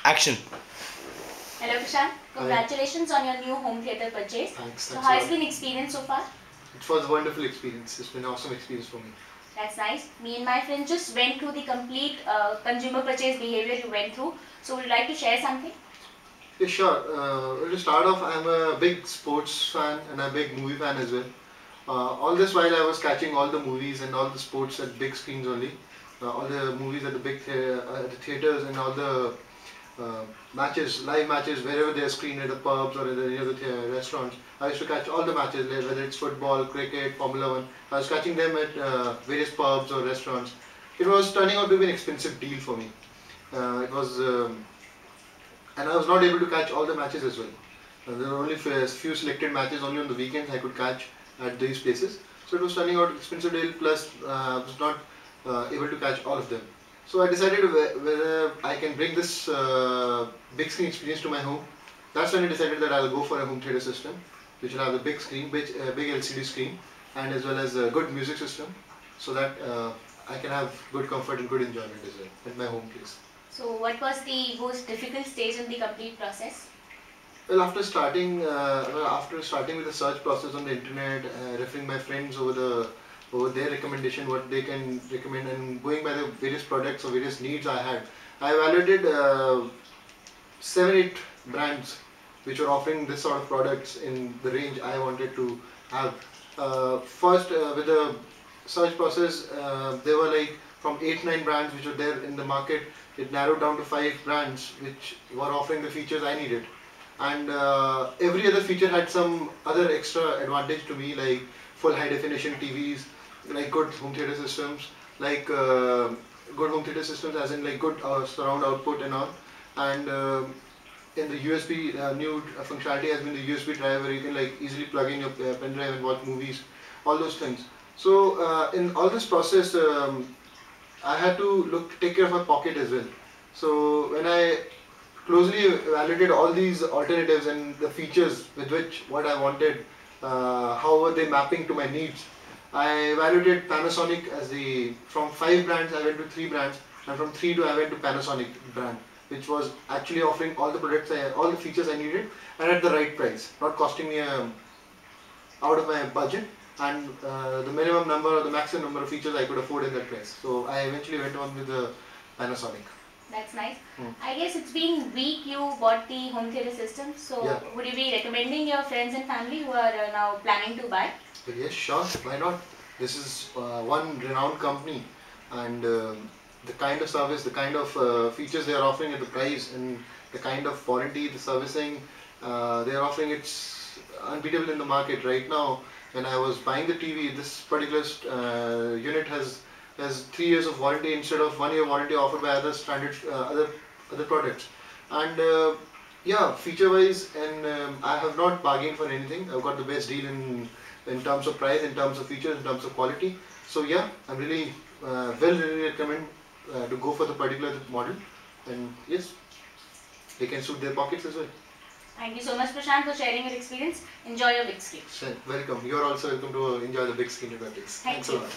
Action. Hello Prashant, congratulations on your new home theatre purchase. Thanks. So how has been experience so far? It was a wonderful experience. It's been an awesome experience for me. That's nice. Me and my friend just went through the complete consumer purchase behavior you went through. So would you like to share something? Yeah, sure. To start off, I'm a big sports fan and a big movie fan as well. All this while I was catching all the movies and all the sports at big screens only. All the movies at the the theaters and all the matches, live matches, wherever they are screened at the pubs or at any of the restaurants. I used to catch all the matches, whether it's football, cricket, Formula One. I was catching them at various pubs or restaurants. It was turning out to be an expensive deal for me. It was, and I was not able to catch all the matches as well. There were only few selected matches only on the weekends I could catch at these places. So it was turning out expensive deal. Plus, I was not able to catch all of them. So I decided whether I can bring this big screen experience to my home. That's when I decided that I'll go for a home theatre system, which will have a big screen, big LCD screen, and as well as a good music system, so that I can have good comfort and good enjoyment as well at my home place. So what was the most difficult stage in the complete process? Well, after starting with the search process on the internet, referring my friends over their recommendation, what they can recommend, and going by the various products or various needs I had, I evaluated 7-8 brands which were offering this sort of products in the range I wanted to have. First, with the search process, there were like from 8-9 brands which were there in the market. It narrowed down to 5 brands which were offering the features I needed. And every other feature had some other extra advantage to me, like full high definition TVs, like good home theatre systems, like good home theatre systems as in like good surround output and all. And in the USB, new functionality has been the USB drive, where you can like easily plug in your pen drive and watch movies, all those things. So in all this process, I had to take care of my pocket as well. So when I closely evaluated all these alternatives and the features with which what I wanted, how were they mapping to my needs, I evaluated Panasonic as from 5 brands I went to 3 brands, and from 3 to I went to Panasonic brand, which was actually offering all the products, all the features I needed, and at the right price, not costing me out of my budget, and the minimum number or the maximum number of features I could afford in that price. So I eventually went on with the Panasonic. That's nice. I guess it's been week you bought the home theatre system. So yeah. Would you be recommending your friends and family who are now planning to buy? But yes, sure. Why not? This is one renowned company, and the kind of service, the kind of features they are offering at the price, and the kind of quality, the servicing they are offering, it's unbeatable in the market right now. When I was buying the TV, this particular unit has 3 years of warranty instead of 1 year warranty offered by other standard other products. And yeah, feature wise, and I have not bargained for anything. I've got the best deal in terms of price, in terms of features, in terms of quality. So yeah, I'm really really recommend to go for the particular model, and yes, they can suit their pockets as well. Thank you so much, Prashant, for sharing your experience. Enjoy your big screen. Welcome. You are also welcome to enjoy the big screen at my place. Thanks a lot.